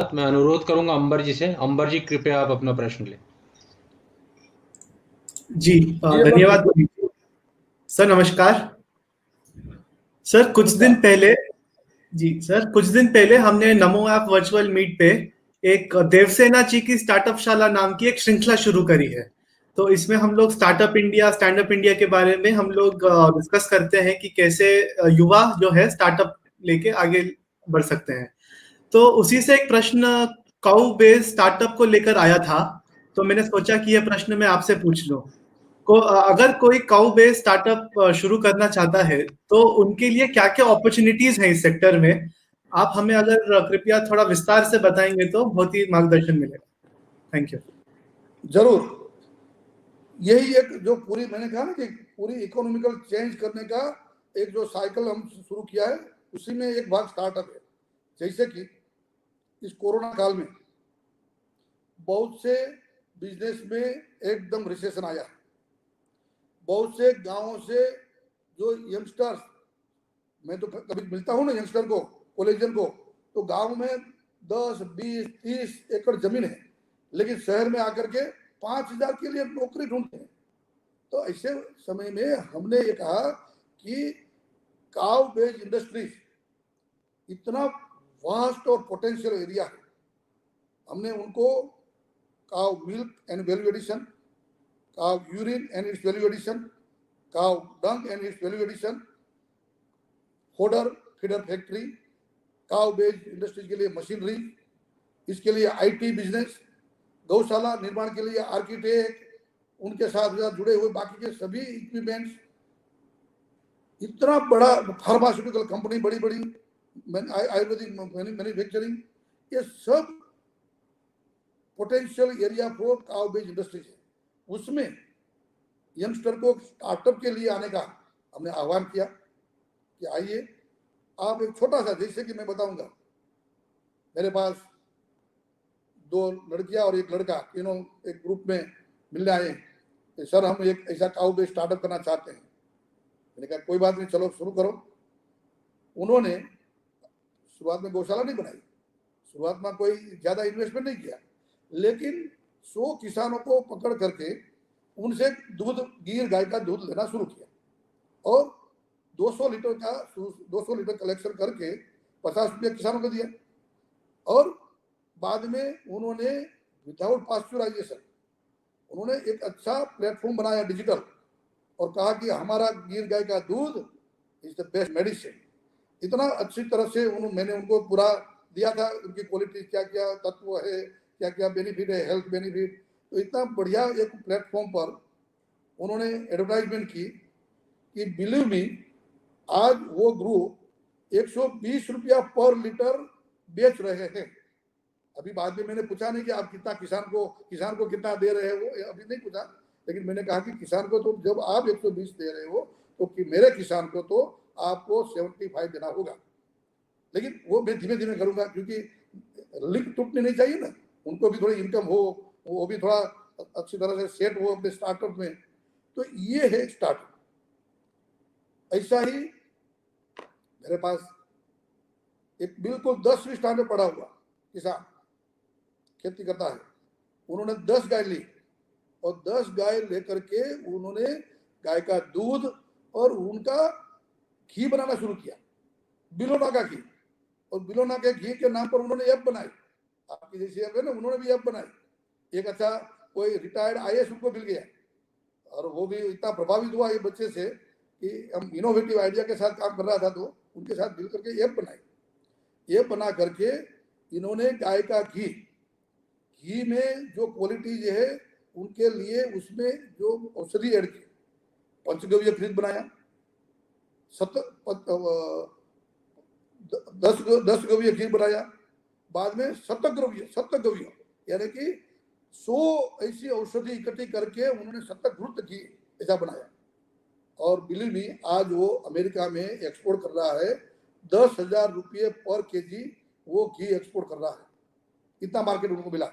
मैं अनुरोध करूंगा अंबर जी से। अंबर जी, कृपया आप अपना प्रश्न लें। जी धन्यवाद सर। नमस्कार सर। कुछ दिन पहले हमने नमो ऐप वर्चुअल मीट पे एक देवसेना जी की स्टार्टअप शाला नाम की एक श्रृंखला शुरू करी है। तो इसमें हम लोग स्टैंड अप इंडिया के बारे में हम लोग डिस्कस करते हैं कि कैसे युवा जो है स्टार्टअप लेके आगे बढ़ सकते हैं। तो उसी से एक प्रश्न काउ बेस्ड स्टार्टअप को लेकर आया था, तो मैंने सोचा कि यह प्रश्न मैं आपसे पूछ लूं। अगर कोई काउ बेस्ड स्टार्टअप शुरू करना चाहता है तो उनके लिए क्या क्या अपॉर्चुनिटीज हैं इस सेक्टर में, आप हमें अगर कृपया थोड़ा विस्तार से बताएंगे तो बहुत ही मार्गदर्शन मिलेगा। Thank you. जरूर। यही एक जो पूरी मैंने कहा ना कि पूरी इकोनॉमिकल चेंज करने का एक जो साइकिल हम शुरू किया है, उसी में एक भाग स्टार्टअप है। जैसे कि इस कोरोना काल में बहुत से बिजनेस में एकदम रिसेशन आया। बहुत से गांवों से जो यंगस्टर्स, मैं तो कभी मिलता हूं ना यंगस्टर को, कॉलेजन को, तो गांव में 10, 20, 30 एकड़ जमीन है, लेकिन शहर में आकर के 5,000 के लिए नौकरी ढूंढते हैं। तो ऐसे समय में हमने ये कहा कि काउ बेस्ड इंडस्ट्रीज इतना वास्ट और पोटेंशियल एरिया है। हमने उनको cow milk and value addition, cow urine and its value addition, cow dung and its value addition, fodder feeder factory, cow based industries के लिए मशीनरी, इसके लिए आईटी बिजनेस, गौशाला निर्माण के लिए आर्किटेक्ट, उनके साथ जुड़े हुए बाकी के सभी इक्विपमेंट्स, इतना बड़ा फार्मास्यूटिकल कंपनी, बड़ी बड़ी आयुर्वेदिक मैन्युफैक्चरिंग, ये सब potential area for cow based industries है। उसमें यंगस्टर को स्टार्टअप के लिए आने का हमने आह्वान किया कि आइए आप एक छोटा सा, जैसे कि मैं बताऊंगा, मेरे पास 2 लड़कियां और 1 लड़का, तीनों एक ग्रुप में मिलने आए कि सर हम एक ऐसा काउ बेस्ड स्टार्टअप करना चाहते हैं। मैंने कहा कोई बात नहीं, चलो शुरू करो। उन्होंने शुरुआत में गौशाला नहीं बनाई, शुरुआत में कोई ज्यादा इन्वेस्टमेंट नहीं किया, लेकिन 100 किसानों को पकड़ करके उनसे दूध, गिर गाय का दूध लेना शुरू किया और 200 लीटर कलेक्शन करके 50 रुपये किसानों को दिया। और बाद में उन्होंने विदाउट पास्चुराइजेशन उन्होंने एक अच्छा प्लेटफॉर्म बनाया डिजिटल, और कहा कि हमारा गिर गाय का दूध इज द बेस्ट मेडिसिन। इतना अच्छी तरह से मैंने उनको पूरा दिया था, उनकी क्वालिटी क्या क्या तत्व है, क्या क्या बेनिफिट है, हेल्थ बेनिफिट। तो इतना बढ़िया एक प्लेटफॉर्म पर उन्होंने एडवर्टाइजमेंट की कि बिलीव मी, आज वो ग्रुप 120 रुपया पर लीटर बेच रहे हैं। अभी बाद में मैंने पूछा नहीं कि आप कितना किसान को कितना दे रहे हो, अभी नहीं पूछा, लेकिन मैंने कहा कि किसान को तो जब आप 120 दे रहे हो तो कि मेरे किसान को तो आपको 75 देना होगा। लेकिन वो मैं धीमे धीमे करूंगा, क्योंकि लिंक टूटनी नहीं चाहिए ना, उनको भी थोड़ी इनकम हो, वो भी थोड़ा अच्छी तरह से सेट हो अपने स्टार्टअप में। तो ये है स्टार्टअप। ऐसा ही मेरे पास एक बिल्कुल 10वीं स्टैंडर्ड पढ़ा हुआ किसान खेती करता है, उन्होंने 10 गाय ली और 10 गाय लेकर के उन्होंने गाय का दूध और उनका घी बनाना शुरू किया, बिलोना का घी। और बिलोना के घी के नाम पर उन्होंने ऐप बनाई, आपकी जैसी ऐप है ना, उन्होंने भी ऐप बनाई। एक अच्छा कोई रिटायर्ड आईएएस उनको मिल गया, और वो भी इतना प्रभावित हुआ ये बच्चे से कि हम इनोवेटिव आइडिया के साथ काम कर रहा था, तो उनके साथ मिल करके ऐप बनाई। ऐप बना करके इन्होंने गाय का घी में जो क्वालिटीज है उनके लिए उसमें जो औषधि ऐड की, पंचगव्य खरीद बनाया, 10 गव्य घी बनाया, बाद में शतगव्य यानी कि 100 ऐसी औषधि इकट्ठी करके उन्होंने शतघृत घी ऐसा बनाया। और बिलीव मी, आज वो अमेरिका में एक्सपोर्ट कर रहा है, 10,000 रुपये पर केजी वो घी एक्सपोर्ट कर रहा है। इतना मार्केट उनको मिला।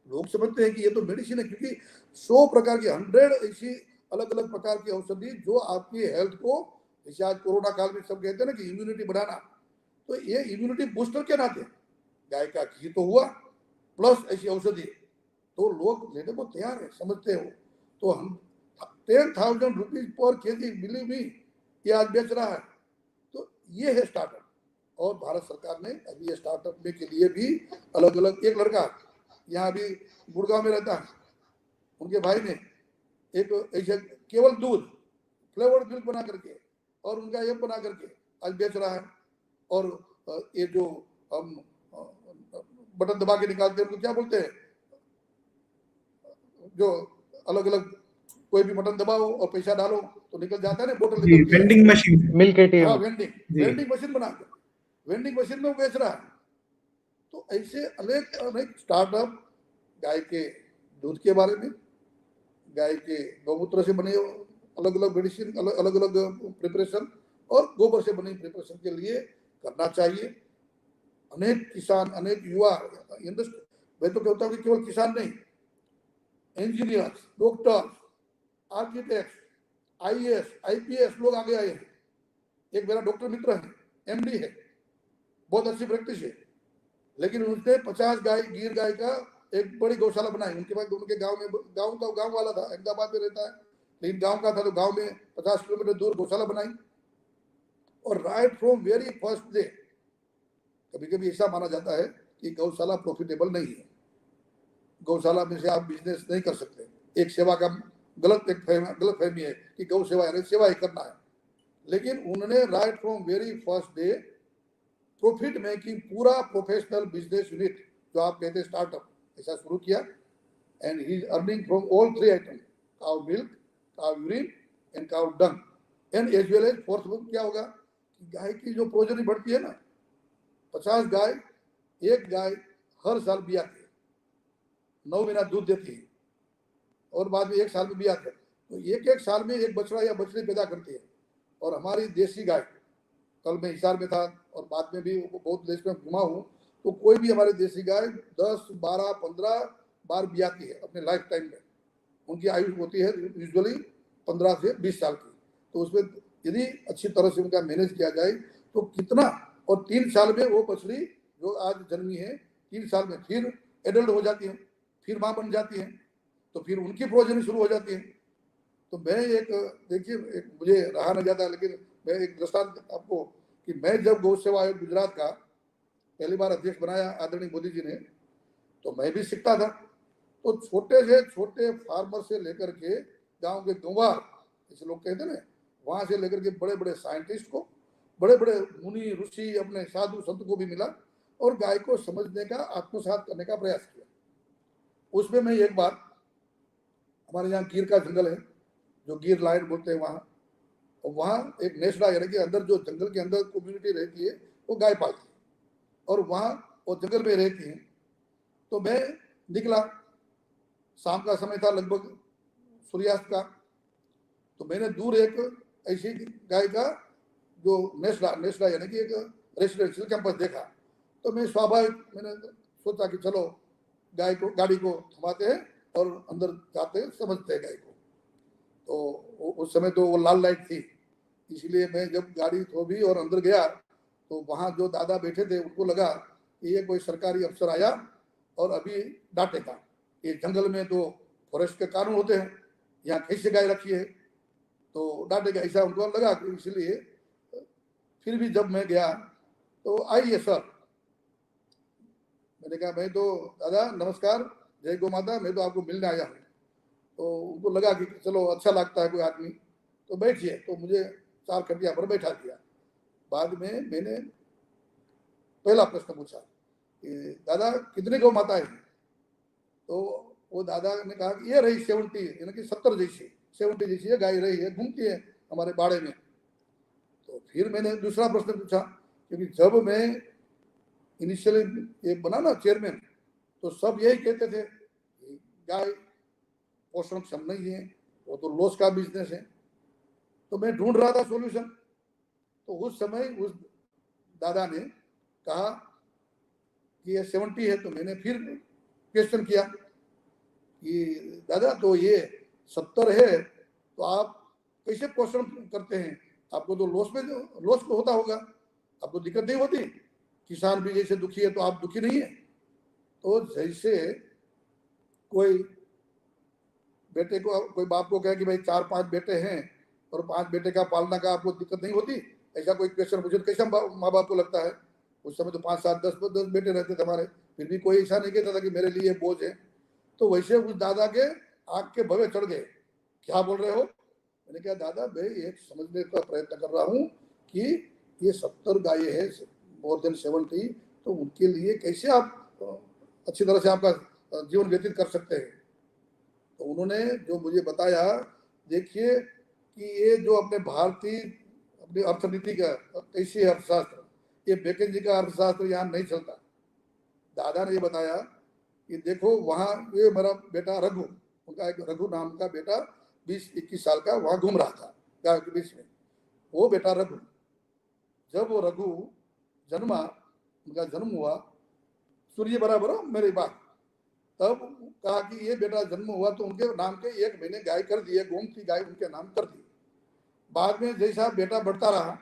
लोग समझते हैं कि ये तो मेडिसिन है, क्योंकि 100 प्रकार की 100 ऐसी अलग अलग प्रकार की औषधि जो आपकी हेल्थ को, जैसे आज कोरोना काल में सब कहते हैं ना कि इम्यूनिटी बढ़ाना, तो ये इम्यूनिटी बूस्टर के नाते गाय का घी तो हुआ प्लस ऐसी औषधि, तो लोग लेने को तैयार है, समझते हो। तो हम 10,000 rupees per KG believe me ये आज बेच रहा है। तो ये है स्टार्टअप। और भारत सरकार ने अभी ये स्टार्टअप में के लिए भी अलग अलग, एक लड़का यहाँ भी गुड़गांव में रहता है, उनके भाई ने एक ऐसे केवल दूध फ्लेवर्ड मिल्क बना करके और उनका ये बना करके आज बेच रहा है। और ये जो हम बटन दबा के निकालते हैं उनको क्या बोलते हैं, जो अलग अलग कोई भी बटन दबाओ और पैसा डालो तो निकल जाता है ना, बोतल जी, निकलती है। Vending machine, milk ATM. हाँ, वेंडिंग मशीन बना कर वेंडिंग मशीन में वो बेच रहा है। तो ऐसे अनेक अनेक स्टार्टअप गाय के दूध के बारे में, गाय के गौमूत्र से बने अलग अलग मेडिसिन, अलग अलग प्रिपरेशन और गोबर से बने प्रिपरेशन के लिए करना चाहिए। अनेक किसान, अनेक युवा इंडस्ट्री, मैं तो कहता हूँ कि केवल किसान नहीं, engineers, doctors, architects, IAS, IPS लोग आगे आए हैं। एक मेरा डॉक्टर मित्र है, एमडी है, बहुत अच्छी प्रैक्टिस है, लेकिन उसने 50 गाय, गिर गाय का एक बड़ी गौशाला बनाई। उनके पास, उनके गांव में, गांव वाला था, अहमदाबाद में रहता है, लेकिन गांव का था, तो गांव में 50 किलोमीटर दूर गौशाला बनाई। और right from very first day, कभी कभी ऐसा माना जाता है कि गौशाला प्रॉफिटेबल नहीं है, गौशाला में से आप बिजनेस नहीं कर सकते। एक सेवा का गलत फहमी है कि गौ सेवा यानी सेवा ही करना है, लेकिन उन्होंने right from very first day profit making पूरा प्रोफेशनल बिजनेस यूनिट, जो आप कहते हैं स्टार्टअप, ऐसा शुरू किया। And he is earning from all 3 item, cow milk, cow urine and cow dung. And as well as fourth क्या होगा कि गाय की जो प्रोजनी बढ़ती है ना, 50 गाय, एक गाय हर साल बियाती है, 9 महीना दूध देती है और बाद में 1 साल में बियाती है। तो एक साल में एक बछड़ा या बछड़ी पैदा करती है। और हमारी देसी गाय, कल मैं हिसार में था और बाद में भी बहुत देश में घुमा हूँ, तो कोई भी हमारी देसी गाय 10, 12, 15 बार बियाती है अपने लाइफ टाइम में। उनकी आयु होती है यूजुअली 15 से 20 साल की। तो उसमें यदि अच्छी तरह से उनका मैनेज किया जाए तो कितना, और 3 साल में वो बछड़ी जो आज जन्मी है, 3 साल में फिर एडल्ट हो जाती है, फिर माँ बन जाती है, तो फिर उनकी प्रोजनी शुरू हो जाती है। तो मैं एक, देखिए, एक मुझे रहा न जाता, लेकिन मैं एक दृष्टांत आपको, कि मैं जब गौ सेवा आयोग गुजरात का पहली बार अध्यक्ष बनाया आदरणीय मोदी जी ने, तो मैं भी सीखता था। तो छोटे से छोटे फार्मर से लेकर के गांव के गंवार, जैसे लोग कहते हैं ना, वहां से लेकर के बड़े बड़े साइंटिस्ट को, बड़े बड़े मुनि ऋषि, अपने साधु संत को भी मिला और गाय को समझने का, आत्मसात करने का प्रयास किया। उसमें मैं एक बार, हमारे यहाँ गिर का जंगल है, जो गिर लाइन बोलते हैं वहाँ, और वहाँ एक नेसड़ा यानी कि अंदर, जो जंगल के अंदर कम्युनिटी रहती है, वो गाय पालती है और वहाँ वो जंगल में रहती है। तो मैं निकला, शाम का समय था, लगभग सूर्यास्त का। तो मैंने दूर एक ऐसी गाय का जो नेसड़ा यानी कि एक रेसिडेंशियल कैंपस देखा। तो मैं स्वाभाविक, मैंने सोचा कि चलो गाय को, गाड़ी को थमाते हैं और अंदर जाते हैं, समझते हैं गाय को। तो उस समय तो वो लाल लाइट थी, इसलिए मैं जब गाड़ी थोड़ी और अंदर गया, तो वहाँ जो दादा बैठे थे उनको लगा कि ये कोई सरकारी अफसर आया और अभी डांटेगा। ये जंगल में तो फॉरेस्ट के कानून होते हैं, यहाँ कैसे गाय रखी है, तो डांटेगा, ऐसा उनको लगा। इसलिए फिर भी जब मैं गया तो आइए सर, मैंने कहा, मैं तो दादा नमस्कार, जय गौ माता, मैं तो आपको मिलने आया हूँ। तो उनको लगा कि चलो अच्छा लगता है कोई आदमी, तो बैठिए। तो मुझे 4 खटिया पर बैठा दिया। बाद में मैंने पहला प्रश्न पूछा कि दादा कितने गौ माताएं हैं? तो वो दादा ने कहा कि ये रही 70, यानी कि 70 जैसी है गाय, रही है, घूमती है हमारे बाड़े में। तो फिर मैंने दूसरा प्रश्न पूछा, क्योंकि जब मैं इनिशियली ये बना ना चेयरमैन, तो सब यही कहते थे गाय पोषण क्षम नहीं है, वो तो लॉस का बिजनेस है। तो मैं ढूंढ रहा था सॉल्यूशन। तो उस समय उस दादा ने कहा कि ये 70 है। तो मैंने फिर क्वेश्चन किया कि दादा तो ये 70 है, तो आप कैसे पोषण करते हैं? आपको तो लॉस को होता होगा, आपको दिक्कत नहीं होती? किसान भी जैसे दुखी है तो आप दुखी नहीं है। तो जैसे कोई बेटे को, कोई बाप को कहे कि भाई 4-5 बेटे हैं और 5 बेटे का पालना का आपको दिक्कत नहीं होती, ऐसा कोई क्वेश्चन मुझे कैसा माँ बाप को लगता है। उस समय तो 5-7-10 बेटे रहते थे हमारे, फिर भी कोई ऐसा नहीं कहता था कि मेरे लिए बोझ है। तो वैसे उस दादा के आग के भवे चढ़ गए, क्या बोल रहे हो? मैंने कहा दादा भाई एक समझने का प्रयत्न कर रहा हूँ कि ये 70 गायें हैं, मोर देन 70, तो उनके लिए कैसे आप अच्छी तरह से आपका जीवन व्यतीत कर सकते हैं। तो उन्होंने जो मुझे बताया, देखिए कि ये जो अपने भारतीय अपनी अर्थनीति का कैसी अर्थशास्त्र, ये मैकेंजी का अर्थशास्त्र यहाँ नहीं चलता। दादा ने ये बताया कि देखो वहाँ ये मेरा बेटा रघु, उनका एक रघु नाम का बेटा 20-21 साल का वहाँ घूम रहा था गाँव के बीच में। वो बेटा रघु, जब वो रघु जन्मा, उनका जन्म हुआ, सूर्य बराबर हो मेरी बात, तब कहा कि ये बेटा जन्म हुआ तो उनके नाम के 1 महीने गाय कर दिए, गोमती गाय उनके नाम कर दी। बाद में जैसा बेटा बढ़ता रहा,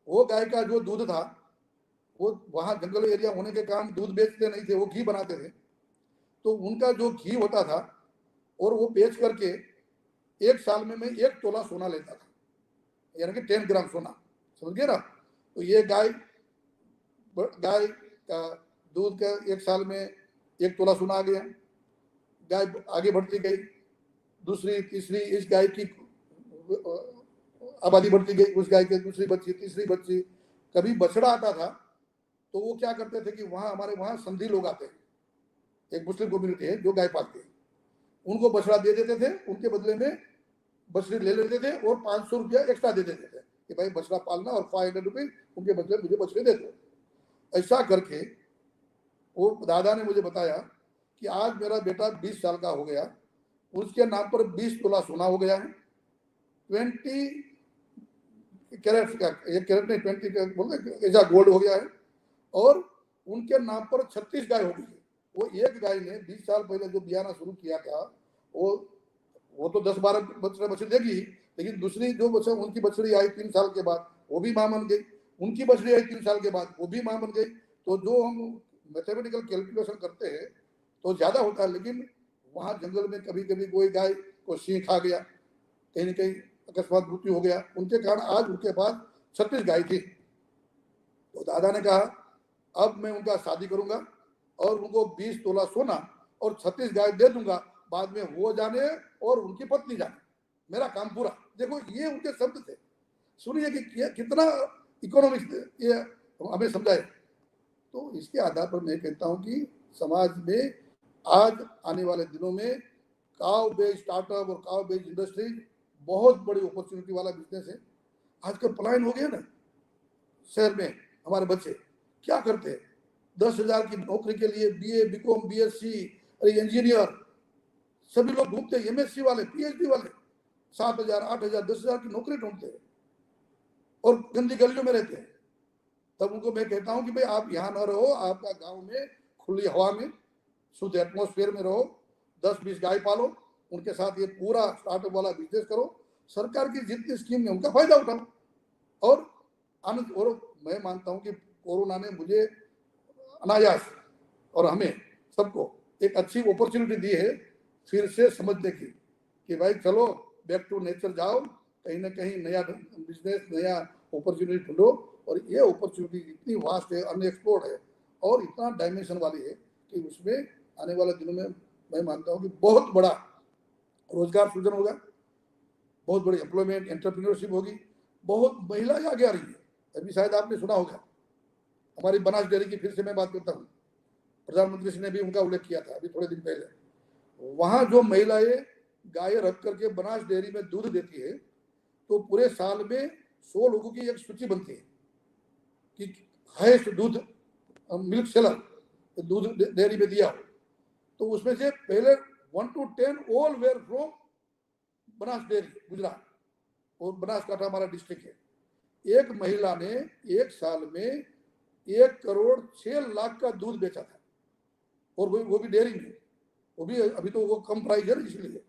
वो गाय का जो दूध था, वो वहाँ जंगल एरिया होने के कारण दूध बेचते नहीं थे, वो घी बनाते थे। तो उनका जो घी होता था और वो बेच करके 1 साल में मैं 1 तोला सोना लेता था, यानी कि 10 ग्राम सोना, समझ गए ना। तो ये गाय का दूध का 1 साल में 1 तोला सोना आ गया। गाय आगे बढ़ती गई, दूसरी तीसरी, इस गाय की आबादी बढ़ती गई, उस गाय की दूसरी बच्ची, तीसरी बच्ची। कभी बछड़ा आता था तो वो क्या करते थे कि वहाँ हमारे वहाँ संधी लोग आते हैं, एक मुस्लिम कम्युनिटी है जो गाय पालती है, उनको बछड़ा दे देते थे, उनके बदले में बछड़ी ले लेते थे और 500 रुपया एक्स्ट्रा दे देते थे कि भाई बछड़ा पालना और 500 रुपीज उनके बदले मुझे बछड़े दे दो। ऐसा करके वो दादा ने मुझे बताया कि आज मेरा बेटा 20 साल का हो गया, उसके नाम पर 20 तोला सोना हो गया है, 20 कैरेट का, एक कैरेट नहीं 20 बोलते ऐसा गोल्ड हो गया है, और उनके नाम पर 36 गाय हो गई है। वो एक गाय ने 20 साल पहले जो बियाना शुरू किया था, वो तो 10-12 बछड़े देगी, लेकिन दूसरी जो बच्चा उनकी बछड़ी आई 3 साल के बाद, वो भी मां बन गई, उनकी बछड़ी आई 3 साल के बाद, वो भी मां बन गई। तो जो हम मैथमेटिकल कैलकुलेशन करते हैं तो ज्यादा होता है, लेकिन वहां जंगल में कभी कभी कोई गाय को सिंह खा गया, कहीं न कहीं अकस्मात मृत्यु हो गया, उनके कारण आज उनके पास 36 गाय थी। तो दादा ने कहा अब मैं उनका शादी करूंगा और उनको 20 तोला सोना और 36 गाय दे दूंगा, बाद में वो जाने और उनकी पत्नी जाने, मेरा काम पूरा। देखो ये उनके शब्द थे, सुनिए कि कितना इकोनॉमिक्स ये हमें समझाए। तो इसके आधार पर मैं कहता हूं कि समाज में आज आने वाले दिनों में काउ बेस्ड स्टार्टअप और काउ बेस्ड इंडस्ट्रीज बहुत बड़ी अपॉर्चुनिटी वाला बिजनेस है। आजकल पलायन हो गया ना, शहर में हमारे बच्चे क्या करते हैं, 10,000 की नौकरी के लिए बीए, बीकॉम, बीएससी, इंजीनियर सभी लोग ढूंढते हैं, एमएससी वाले, पीएचडी वाले 7,000, 8,000, 10,000 की नौकरी ढूंढते हैं और गंदी गलियों में रहते हैं। तब उनको मैं कहता हूं कि भाई आप यहाँ ना रहो, आपका गांव में खुली हवा में शुद्ध एटमोस्फेयर में रहो, 10-20 गाय पालो, उनके साथ ये पूरा स्टार्टअप वाला बिजनेस करो, सरकार की जितनी स्कीम है उनका फायदा उठाओ और आनंद। और मैं मानता हूं कि कोरोना ने मुझे अनायास और हमें सबको एक अच्छी अपॉर्चुनिटी दी है फिर से समझने की कि भाई चलो बैक टू नेचर जाओ, कहीं ना कहीं नया बिजनेस, नया अपॉर्चुनिटी ढूंढो। और ये अपॉर्चुनिटी इतनी वास्ट है, अनएक्सप्लोर्ड है और इतना डायमेंशन वाली है कि उसमें आने वाले दिनों में मैं मानता हूँ कि बहुत बड़ा रोजगार सृजन होगा, बहुत बड़ी एम्प्लॉयमेंट, एंटरप्रेन्योरशिप होगी, बहुत महिलाएं आगे आ रही है। अभी शायद आपने सुना होगा हमारी बनास डेयरी की, फिर से मैं बात करता हूँ, प्रधानमंत्री जी ने भी उनका उल्लेख किया था अभी थोड़े दिन पहले। वहां जो महिलाएं गाय रख करके बनास डेयरी में दूध देती है तो पूरे साल में 100 लोगों की एक सूची बनती है कि हाईएस्ट दूध मिल्क सेलर दूध डेयरी में दिया हो, तो उसमें से पहले 1 to 10 all where from Banas dairy Gujarat, और बनासकांठा हमारा डिस्ट्रिक्ट है। एक महिला ने एक साल में 1 करोड़ 6 लाख का दूध बेचा था, और वो भी डेयरी में, वो भी अभी तो वो कम प्राइस है, इसलिए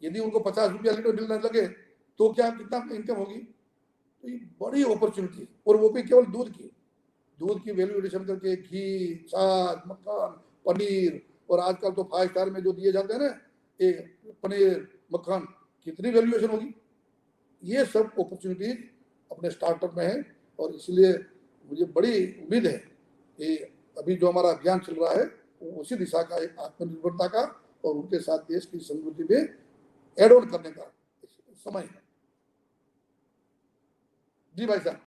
यदि उनको 50 रुपया लीटर मिलने लगे तो क्या कितना इनकम होगी। तो ये बड़ी अपॉर्चुनिटी, और वो भी केवल दूध की। दूध की वैल्यू एडिशन करके घी, छाछ, मक्खन, पनीर, और आजकल तो 5 स्टार में जो दिए जाते हैं ना, ये पनीर, मक्खन, कितनी वैल्यूएशन होगी। ये सब अपॉर्चुनिटीज अपने स्टार्टअप में है, और इसलिए मुझे बड़ी उम्मीद है कि अभी जो हमारा अभियान चल रहा है वो उसी दिशा का, एक आत्मनिर्भरता का और उनके साथ देश की समृद्धि में एड ऑन करने का समय है। जी भाई साहब।